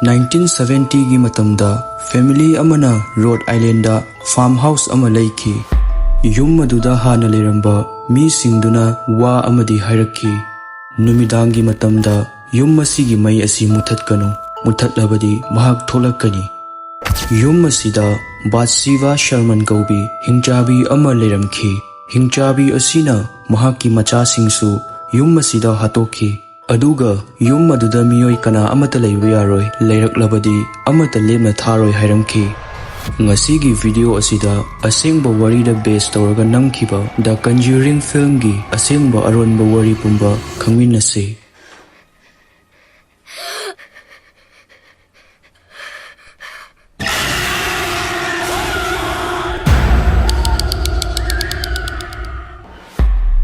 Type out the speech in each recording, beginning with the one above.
1970 gi matamda family amana Rhode Island da farmhouse ama leiki. Yum maduda hana leramba mi singduna wa amadi hairakki. Numidangi matamda yum masigi mai asi muthatkanu. Muthatlabadi mahak tholakkani. Yum masida Batsiva Sharman Gaubi Hingchabi ama leramki. Hingchabi asina mahaki macha singsu yum masida hatoki. Aduga yum maduda miyoi kana amata leiba yaroi leiraklabadi amata lemna tharoi hairamki. Ngasigi video asida asengba wari da base tawraga namkiba The Conjuring film gi asengba aronba wari pumba khangminase.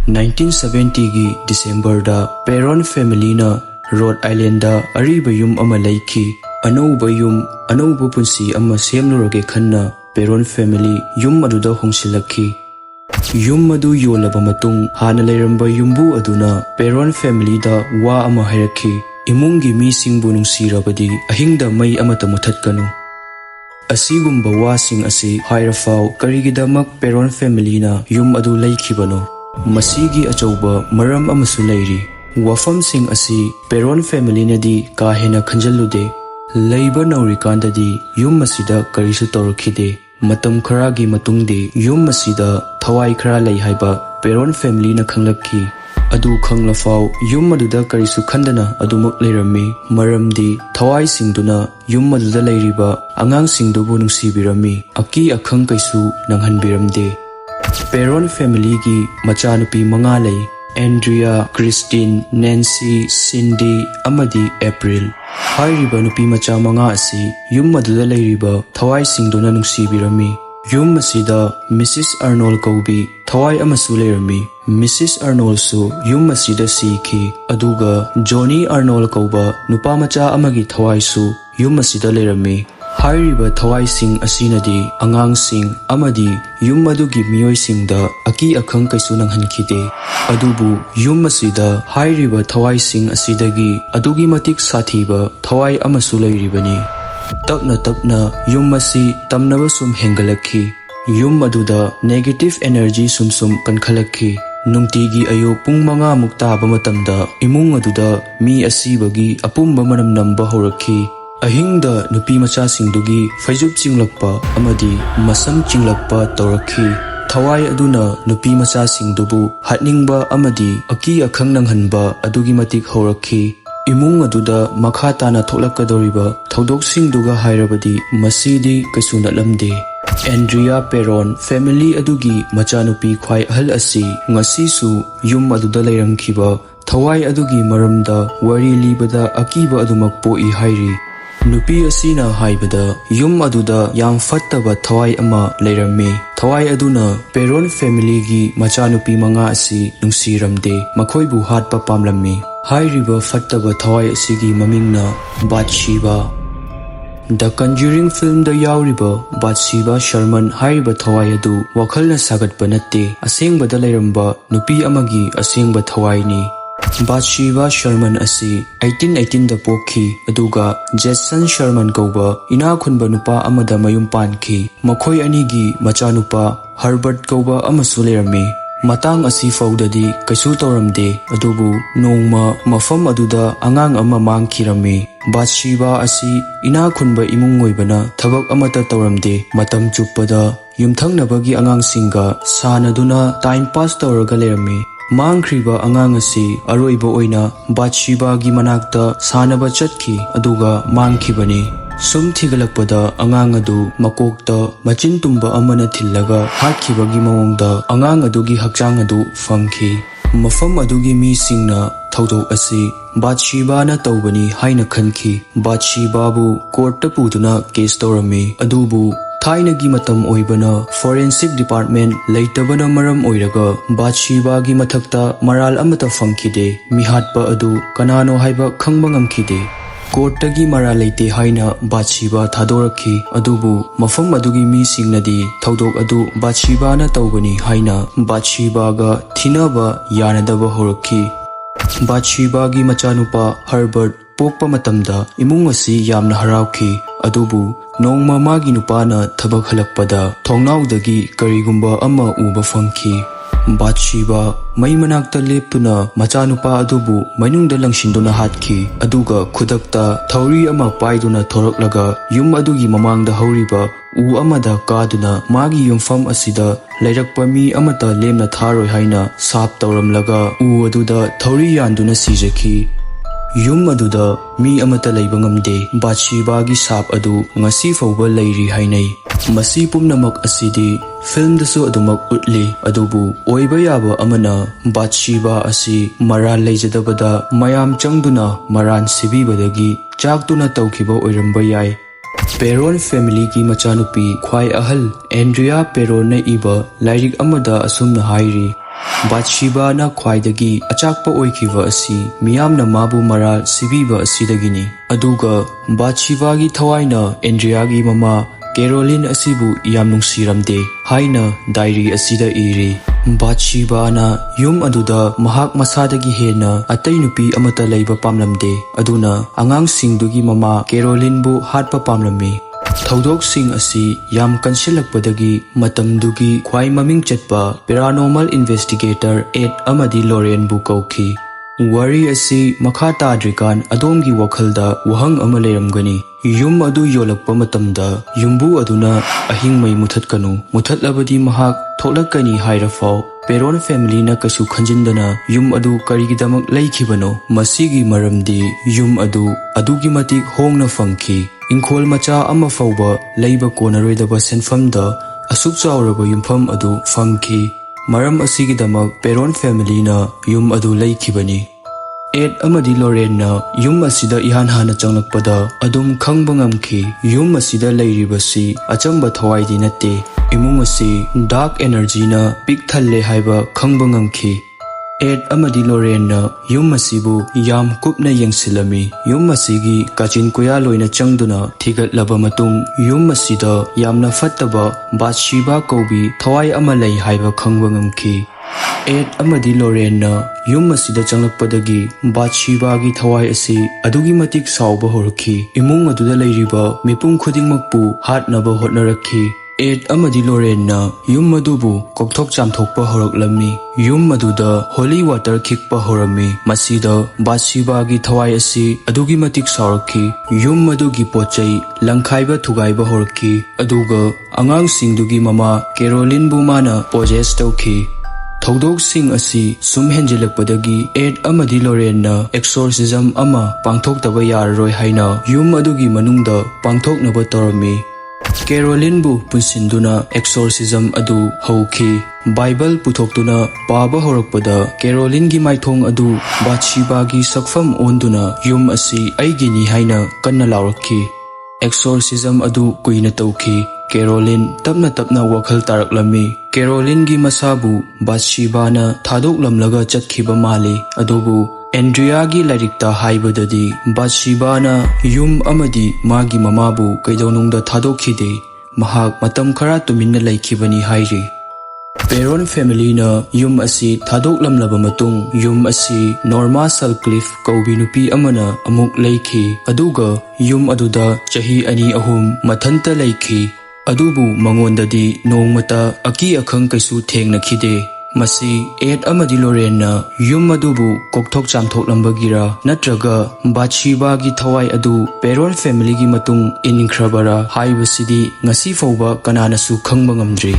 In 1970 gi December da Perron family na Rhode Island da ariba yum ama leiki. Anouba punsi ama semnurage khanna Perron family yum aduda hongsilakhi. Yum adu yolaba matung hana leiramba yumbu aduna Perron family da wa ama hairakhi. Imungi mi singbu nungsirabadi ahingda mai amata muthatkanu. Asigumba wasing asi hairafau karigidamak Perron family na yum adu laikibano. Masigi achauba maram amasu leiri. Wafamsing asi Perron family nadi kahena khanjallude. Leiba naurikandadi yum masida karisu tawrakhide. Matam kharagi matungde yum masida thawai khara lei haiba Perron family na khanglakhi. Adu khanglafau yum aduda karisu khandana adumak leirami. Maramdi thawai singduna yum aduda leiriba angang singdubu nungsibirami. Aki akhang kaisu nanghanbiramde. Perron family gi machanupi manga lei. Andrea, Christine, Nancy, Cindy, amadi April. Hairiba nupi macha manga asi yum maduda leiriba thawai singduna nungsibirami. Yum masida Mrs. Arnold Gaubi thawai amasu leirami. Mrs. Arnold su yum masida sikhi. Aduga Johnny Arnold Gauba nupa macha amagi thawai su yum masida leirami. Hairiba thawai sing asinadi angang sing amadi yum adugi miyoi singda aki akhang kaisu nanghankhide. Adubu yum masida hairiba thawai sing asidagi adugi matik sathiba thawai amasu leiribani. Tapna yum masi tamnaba sum hengalakhi. Yum aduda negative energy sum kankhalakhi. Nungtigi ayo pung manga muktaba matamda imung aduda mi asibagi apumba manam namba horakhi. Ahingda nupi macha singdugi faijub chinglakpa amadi masam chinglakpa tawrakhi. Thawai aduna nupi macha singdubu hatningba amadi aki akhang nanghanba adugi matik horakhi. Imung aduda makha tana thoklakadoriba thodok singduga hairabadi masidi kaisu natlamde. Andrea Perron family adugi machanupi khwai ahal asi ngasisu yum aduda leiramkhiba thawai adugi maramda wari libada akiba adumak poi hairi. Nupi asina haibada yum aduda yam fattaba thawai ama leirami. Thawai aduna Perron family gi machanupi manga asi nungsiramde makhoibu hatpa pamlammi. Hairiba fattaba thawai asigi mamingna Batsiva. The Conjuring film da yauriba Batsiva Sharman hairiba thawai adu wakhalna sagatpa natte asengbada leiramba nupi amagi asengba thawai ni. Batsiva Sharman asi 1818 da pokhi aduga Jason Sharman gauba ina khunba nupa amada mayum pankhi. Makhoi anigi machanupa Herbert gauba amasu leirami. Matang asi faudadi kaisu tawramde adubu nongma mafam aduda angang ama mangkhirami. Batsiva asi ina khunba imung oibana thabak amata tawramde matam chuppada yumthangnabagi angang singa sanaduna time pass tawraga leirami. Mangkhriba angang asi aroiba oina Batsiva gi manakta sanaba chatki aduga mangkhibani. Sum thigalakpada angang adu makokta machin tumba amana thillaga hakhibagi mawongda angang adugi hakchang adu fangkhi. Mafam adugi mi singna thodok asi Batsiva na tawbani haina khankhi. Batsiva bu court ta puduna case tawrami. Adubu Thainagi matam oibana forensic department leitabana maram oiraga Batsiva gi mathakta maral amata fangkhide. Mihatpa adu kanano haiba khangba ngamkhide. Courtagi maral leite haina Batsiva thadorakhi. Adubu mafam adugi mi singnadi thodok adu Batsiva na tawbani haina Batsiva ga thinaba yanadaba horakhi. Batsiva gi machanupa Herbert ꯄꯣꯛꯄ ꯃꯇꯝꯗ ꯏꯃꯨꯡ ꯑꯁꯤ ꯌꯥꯝꯅ ꯍꯔꯥꯎꯈꯤ ꯑꯗꯨꯕꯨ ꯅꯣꯡꯃ ꯃꯥꯒꯤ ꯅꯨꯄꯥꯅ ꯊꯕꯛ ꯍꯜꯂꯛꯄꯗ ꯊꯣꯡꯅꯥꯎꯗꯒꯤ ꯀꯔꯤꯒꯨꯝꯕ ꯑꯃ ꯎꯕ ꯐꯪꯈꯤ꯫ ꯕꯥꯊꯁꯤꯕꯥ ꯃꯩ ꯃꯅꯥꯛꯇ ꯂꯦꯞꯇꯨꯅ ꯃꯆꯥꯅꯨꯄꯥ ꯑꯗꯨꯕꯨ ꯃꯅꯨꯡꯗ ꯂꯪꯁꯤꯟꯗꯨꯅ ꯍꯥꯠꯈꯤ ꯑꯗꯨꯒ ꯈꯨꯗꯛꯇ ꯊꯧꯔꯤ ꯑꯃ ꯄꯥꯏꯗꯨꯅ ꯊꯣꯔꯛꯂꯒ ꯌꯨꯝ ꯑꯗꯨꯒꯤ ꯃꯃꯥꯡꯗ ꯍꯧꯔꯤꯕ ꯎ ꯑꯃꯗ ꯀꯥꯗꯨꯅ ꯃꯥꯒꯤ ꯌꯨꯝꯐꯝ ꯑꯁꯤꯗ ꯂꯩꯔꯛꯄ ꯃꯤ ꯑꯃꯠꯇ ꯂꯦꯝꯅ ꯊꯥꯔꯣꯏ ꯍꯥꯏꯅ ꯁꯥꯞ ꯇꯧꯔꯝꯂꯒ ꯎ ꯑꯗꯨꯗ ꯊꯧꯔꯤ ꯌꯥꯟꯗꯨꯅ ꯁꯤꯖꯈꯤ꯫ ꯌꯨꯝ ꯑꯗꯨꯗ ꯃꯤ ꯑꯃꯠꯇ ꯂꯩꯕ ꯉꯝꯗꯦ꯫ ꯕꯥꯊꯁꯤꯕꯥꯒꯤ ꯁꯥꯞ ꯑꯗꯨ ꯉꯁꯤ ꯐꯥꯎꯕ ꯂꯩꯔꯤ ꯍꯥꯏꯅꯩ꯫ ꯃꯁꯤ ꯄꯨꯝꯅꯃꯛ ꯑꯁꯤꯗꯤ ꯐꯤꯜꯃꯗꯁꯨ ꯑꯗꯨꯃꯛ ꯎꯠꯂꯤ ꯑꯗꯨꯕꯨ ꯑꯣꯏꯕ ꯌꯥꯕ ꯑꯃꯅ ꯕꯥꯊꯁꯤꯕꯥ ꯑꯁꯤ ꯃꯔꯥꯜ ꯂꯩꯖꯗꯕꯗ ꯃꯌꯥꯝ ꯆꯪꯗꯨꯅ ꯃꯔꯥꯟ ꯁꯤꯕꯤꯕꯗꯒꯤ ꯆꯥꯛꯇꯨꯅ ꯇꯧꯈꯤꯕ ꯑꯣꯏꯔꯝꯕ ꯌꯥꯏ꯫ ꯄꯦꯔꯣꯟ ꯐꯦꯃꯤꯂꯤꯒꯤ ꯃꯆꯥꯅꯨꯄꯤ ꯈ꯭ꯋꯥꯏ ꯑꯍꯜ ꯑꯦꯟꯗ꯭ꯔꯤꯌꯥ ꯄꯦꯔꯣꯟꯅ ꯏꯕ ꯂꯥꯏꯔꯤꯛ ꯑꯃꯗ ꯑꯁꯨꯝꯅ ꯍꯥꯏꯔꯤ, ꯕꯥꯊꯁꯤꯕꯥꯅ ꯈ꯭ꯋꯥꯏꯗꯒꯤ ꯑꯆꯥꯛꯄ ꯑꯣꯏꯈꯤꯕ ꯑꯁꯤ ꯃꯤꯌꯥꯝꯅ ꯃꯥꯕꯨ ꯃꯔꯥꯜ ꯁꯤꯕꯤꯕ ꯑꯁꯤꯗꯒꯤꯅꯤ꯫ ꯑꯗꯨꯒ ꯕꯥꯊꯁꯤꯕꯥꯒꯤ ꯊꯋꯥꯏꯅ ꯑꯦꯟꯗ꯭ꯔꯤꯌꯥꯒꯤ ꯃꯃꯥ ꯀꯦꯔꯣꯂꯤꯟ ꯑꯁꯤꯕꯨ ꯌꯥꯝ ꯅꯨꯡꯁꯤꯔꯝꯗꯦ ꯍꯥꯏꯅ ꯗꯥꯏꯔꯤ ꯑꯁꯤꯗ ꯏꯔꯤ꯫ ꯕꯥꯊꯁꯤꯕꯥꯅ ꯌꯨꯝ ꯑꯗꯨꯗ ꯃꯍꯥꯛ ꯃꯁꯥꯗꯒꯤ ꯍꯦꯟꯅ ꯑꯇꯩ ꯅꯨꯄꯤ ꯑꯃꯠꯇ ꯂꯩꯕ ꯄꯥꯝꯂꯝꯗꯦ ꯑꯗꯨꯅ ꯑꯉꯥꯡꯁꯤꯡꯗꯨꯒꯤ ꯃꯃꯥ ꯀꯦꯔꯣꯂꯤꯟꯕꯨ ꯍꯥꯠꯄ ꯄꯥꯝꯂꯝꯃꯤ꯫ ꯊꯧꯗꯣꯛꯁꯤꯡ ꯑꯁꯤ ꯌꯥꯝ ꯀꯟꯁꯤꯜꯂꯛꯄꯗꯒꯤ ꯃꯇꯝꯗꯨꯒꯤ ꯈ꯭ꯋꯥꯏ ꯃꯃꯤꯡ ꯆꯠꯄ ꯄꯦꯔꯥꯅꯣꯔꯃꯦꯜ ꯏꯟꯚꯦꯁꯇꯤꯒꯦꯇꯔ ꯑꯦꯗ ꯑꯃꯗꯤ ꯂꯣꯔꯦꯟꯕꯨ ꯀꯧꯈꯤ꯫ ꯋꯥꯔꯤ ꯑꯁꯤ ꯃꯈꯥ ꯇꯥꯗ꯭ꯔꯤꯀꯥꯟ ꯑꯗꯣꯝꯒꯤ ꯋꯥꯈꯜꯗ ꯋꯥꯍꯪ ꯑꯃ ꯂꯩꯔꯝꯒꯅꯤ꯫ ꯌꯨꯝ ꯑꯗꯨ ꯌꯣꯜꯂꯛꯄ ꯃꯇꯝꯗ ꯌꯨꯝꯕꯨ ꯑꯗꯨꯅ ꯑꯍꯤꯡ ꯃꯩ ꯃꯨꯊꯠꯀꯅꯨ, ꯃꯨꯊꯠꯂꯕꯗꯤ ꯃꯍꯥꯛ ꯊꯣꯛꯂꯛꯀꯅꯤ ꯍꯥꯏꯔꯐꯥꯎ ꯄꯦꯔꯣꯟ ꯐꯦꯃꯤꯂꯤꯅ ꯀꯩꯁꯨ ꯈꯟꯖꯤꯟꯗꯅ ꯌꯨꯝ ꯑꯗꯨ ꯀꯔꯤꯒꯤꯗꯃꯛ ꯂꯩꯈꯤꯕꯅꯣ? ꯃꯁꯤꯒꯤ ꯃꯔꯝꯗꯤ ꯌꯨꯝ ꯑꯗꯨ ꯑꯗꯨꯛꯀꯤ ꯃꯇꯤꯛ ꯍꯣꯡꯅ ꯐꯪꯈꯤ꯫ ꯏꯪꯈꯣꯜ ꯃꯆꯥ ꯑꯃ ꯐꯥꯎꯕ ꯂꯩꯕ ꯀꯣꯟꯅꯔꯣꯏꯗꯕ ꯁꯦꯟꯐꯝꯗ ꯑꯁꯨꯛ ꯆꯥꯎꯔꯕ ꯌꯨꯝꯐꯝ ꯑꯗꯨ ꯐꯪꯈꯤ꯫ ꯃꯔꯝ ꯑꯁꯤꯒꯤꯗꯃꯛ ꯄꯦꯔꯣꯟ ꯐꯦꯃꯤꯂꯤꯅ ꯌꯨꯝ ꯑꯗꯨ ꯂꯩꯈꯤꯕꯅꯤ꯫ ꯑꯦꯗ ꯑꯃꯗꯤ ꯂꯣꯔꯦꯟꯅ ꯌꯨꯝ ꯑꯁꯤꯗ ꯏꯍꯥꯟ ꯍꯥꯟꯅ ꯆꯪꯂꯛꯄꯗ ꯑꯗꯨꯝ ꯈꯪꯕ ꯉꯝꯈꯤ ꯌꯨꯝ ꯑꯁꯤꯗ ꯂꯩꯔꯤꯕꯁꯤ ꯑꯆꯝꯕ ꯊꯋꯥꯏꯗꯤ ꯅꯠꯇꯦ, ꯏꯃꯨꯡ ꯑꯁꯤ ꯗꯥꯔꯛ ꯑꯦꯅꯔꯖꯤꯅ ꯄꯤꯛ ꯊꯜꯂꯦ ꯍꯥꯏꯕ ꯈꯪꯕ ꯉꯝꯈꯤ꯫ ꯑꯦꯗ ꯑꯃꯗꯤ ꯂꯣꯔꯦꯟꯅ ꯌꯨꯝ ꯑꯁꯤꯕꯨ ꯌꯥꯝ ꯀꯨꯞꯅ ꯌꯦꯡꯁꯤꯜꯂꯝꯃꯤ꯫ ꯌꯨꯝ ꯑꯁꯤꯒꯤ ꯀꯥꯆꯤꯟ ꯀꯣꯌꯥ ꯂꯣꯏꯅ ꯆꯪꯗꯨꯅ ꯊꯤꯒꯠꯂꯕ ꯃꯇꯨꯡ ꯌꯨꯝ ꯑꯁꯤꯗ ꯌꯥꯝꯅ ꯐꯠꯇꯕ ꯕꯥꯊꯁꯤꯕꯥ ꯀꯧꯕꯤ ꯊꯋꯥꯏ ꯑꯃ ꯂꯩ ꯍꯥꯏꯕ ꯈꯪꯕ ꯉꯝꯈꯤ꯫ ꯑꯦꯗ ꯑꯃꯗꯤ ꯂꯣꯔꯦꯟꯅ ꯌꯨꯝ ꯑꯁꯤꯗ ꯆꯪꯂꯛꯄꯗꯒꯤ ꯕꯥꯊꯁꯤꯕꯥꯒꯤ ꯊꯋꯥꯏ ꯑꯁꯤ ꯑꯗꯨꯛꯀꯤ ꯃꯇꯤꯛ ꯁꯥꯎꯕ ꯍꯧꯔꯛꯈꯤ꯫ ꯏꯃꯨꯡ ꯑꯗꯨꯗ ꯂꯩꯔꯤꯕ ꯃꯤꯄꯨꯝ ꯈꯨꯗꯤꯡꯃꯛꯄꯨ ꯍꯥꯠꯅꯕ ꯍꯣꯠꯅꯔꯛꯈꯤ꯫ ꯑꯦꯗ ꯑꯃꯗꯤ ꯂꯣꯔꯦꯟꯅ ꯌꯨꯝ ꯑꯗꯨꯕꯨ ꯀꯣꯛꯊꯣꯛ ꯆꯥꯝꯊꯣꯛꯄ ꯍꯧꯔꯛꯂꯝꯃꯤ꯫ ꯌꯨꯝ ꯑꯗꯨꯗ ꯍꯣꯂꯤ ꯋꯥꯇꯔ ꯈꯤꯛꯄ ꯍꯧꯔꯝꯃꯤ꯫ ꯃꯁꯤꯗ ꯕꯥꯊꯁꯤꯕꯥꯒꯤ ꯊꯋꯥꯏ ꯑꯁꯤ ꯑꯗꯨꯛꯀꯤ ꯃꯇꯤꯛ ꯁꯥꯎꯔꯛꯈꯤ꯫ ꯌꯨꯝ ꯑꯗꯨꯒꯤ ꯄꯣꯠꯆꯩ ꯂꯪꯈꯥꯏꯕ ꯊꯨꯒꯥꯏꯕ ꯍꯧꯔꯛꯈꯤ ꯑꯗꯨꯒ ꯑꯉꯥꯡꯁꯤꯡꯗꯨꯒꯤ ꯃꯃꯥ ꯀꯦꯔꯣꯂꯤꯟꯕꯨ ꯃꯥꯅ ꯄꯣꯖꯦꯁ ꯇꯧꯈꯤ꯫ ꯊꯧꯗꯣꯛꯁꯤꯡ ꯑꯁꯤ ꯁꯨꯝ ꯍꯦꯟꯖꯤꯜꯂꯛꯄꯗꯒꯤ ꯑꯦꯗ ꯑꯃꯗꯤ ꯂꯣꯔꯦꯟꯅ ꯑꯦꯛꯁꯣꯔꯁꯤꯖꯝ ꯑꯃ ꯄꯥꯡꯊꯣꯛꯇꯕ ꯌꯥꯔꯔꯣꯏ ꯍꯥꯏꯅ ꯌꯨꯝ ꯑꯗꯨꯒꯤ ꯃꯅꯨꯡꯗ ꯄꯥꯡꯊꯣꯛꯅꯕ ꯇꯧꯔꯝꯃꯤ꯫ ꯀꯦꯔꯣꯂꯤꯟꯕꯨ ꯄꯨꯟꯁꯤꯟꯗꯨꯅ ꯑꯦꯛꯁꯣꯔꯁꯤꯖꯝ ꯑꯗꯨ ꯍꯧꯈꯤ꯫ ꯕꯥꯏꯕꯜ ꯄꯨꯊꯣꯛꯇꯨꯅ ꯄꯥꯕ ꯍꯧꯔꯛꯄꯗ ꯀꯦꯔꯣꯂꯤꯟꯒꯤ ꯃꯥꯏꯊꯣꯡ ꯑꯗꯨ ꯕꯥꯊꯁꯤꯕꯥꯒꯤ ꯁꯛꯐꯝ ꯑꯣꯟꯗꯨꯅ ꯌꯨꯝ ꯑꯁꯤ ꯑꯩꯒꯤꯅꯤ ꯍꯥꯏꯅ ꯀꯟꯅ ꯂꯥꯎꯔꯛꯈꯤ꯫ ꯑꯦꯛꯁꯣꯔꯁꯤꯖꯝ ꯑꯗꯨ ꯀꯨꯏꯅ ꯇꯧꯈꯤ꯫ ꯀꯦꯔꯣꯂꯤꯟ ꯇꯞꯅ ꯇꯞꯅ ꯋꯥꯈꯜ ꯇꯥꯔꯛꯂꯝꯃꯤ꯫ ꯀꯦꯔꯣꯂꯤꯟꯒꯤ ꯃꯁꯥꯕꯨ ꯕꯥꯊꯁꯤꯕꯥꯅ ꯊꯥꯗꯣꯛꯂꯝꯂꯒ ꯆꯠꯈꯤꯕ ꯃꯥꯜꯂꯤ ꯑꯗꯨꯕꯨ ꯑꯦꯟꯗ꯭ꯔꯤꯌꯥꯒꯤ ꯂꯥꯏꯔꯤꯛꯇ ꯍꯥꯏꯕꯗꯗꯤ ꯕꯥꯊꯁꯤꯕꯥꯅ ꯌꯨꯝ ꯑꯃꯗꯤ ꯃꯥꯒꯤ ꯃꯃꯥꯕꯨ ꯀꯩꯗꯧꯅꯨꯡꯗ ꯊꯥꯗꯣꯛꯈꯤꯗꯦ, ꯃꯍꯥꯛ ꯃꯇꯝ ꯈꯔ ꯇꯨꯃꯤꯟꯅ ꯂꯩꯈꯤꯕꯅꯤ ꯍꯥꯏꯔꯤ꯫ ꯄꯦꯔꯣꯟ ꯐꯦꯃꯤꯂꯤꯅ ꯌꯨꯝ ꯑꯁꯤ ꯊꯥꯗꯣꯛꯂꯝꯂꯕ ꯃꯇꯨꯡ ꯌꯨꯝ ꯑꯁꯤ ꯅꯣꯔꯃꯥ ꯁꯜꯀ꯭ꯂꯤꯐ ꯀꯧꯕꯤ ꯅꯨꯄꯤ ꯑꯃꯅ ꯑꯃꯨꯛ ꯂꯩꯈꯤ ꯑꯗꯨꯒ ꯌꯨꯝ ꯑꯗꯨꯗ ꯆꯍꯤ 2-3 ꯃꯊꯟꯇ ꯂꯩꯈꯤ꯫ ꯑꯗꯨꯕꯨ ꯃꯉꯣꯟꯗꯗꯤ ꯅꯣꯡꯃꯇ ꯑꯀꯤ ꯑꯈꯪ ꯀꯩꯁꯨ ꯊꯦꯡꯅꯈꯤꯗꯦ꯫ ꯃꯁꯤ ꯑꯦꯗ ꯑꯃꯗꯤ ꯂꯣꯔꯦꯟꯅ ꯌꯨꯝ ꯑꯗꯨꯕꯨ ꯀꯣꯛꯊꯣꯛ ꯆꯥꯝꯊꯣꯛꯂꯝꯕꯒꯤꯔ ꯅꯠꯇ꯭ꯔꯒ ꯕꯥꯊꯁꯤꯕꯥꯒꯤ ꯊꯋꯥꯏ ꯑꯗꯨ ꯄꯦꯔꯣꯟ ꯐꯦꯃꯤꯂꯤꯒꯤ ꯃꯇꯨꯡ ꯏꯟꯈ꯭ꯔꯕꯔꯥ ꯍꯥꯏꯕꯁꯤꯗꯤ ꯉꯁꯤ ꯐꯥꯎꯕ ꯀꯅꯥꯅꯁꯨ ꯈꯪꯕ ꯉꯝꯗ꯭ꯔꯤ꯫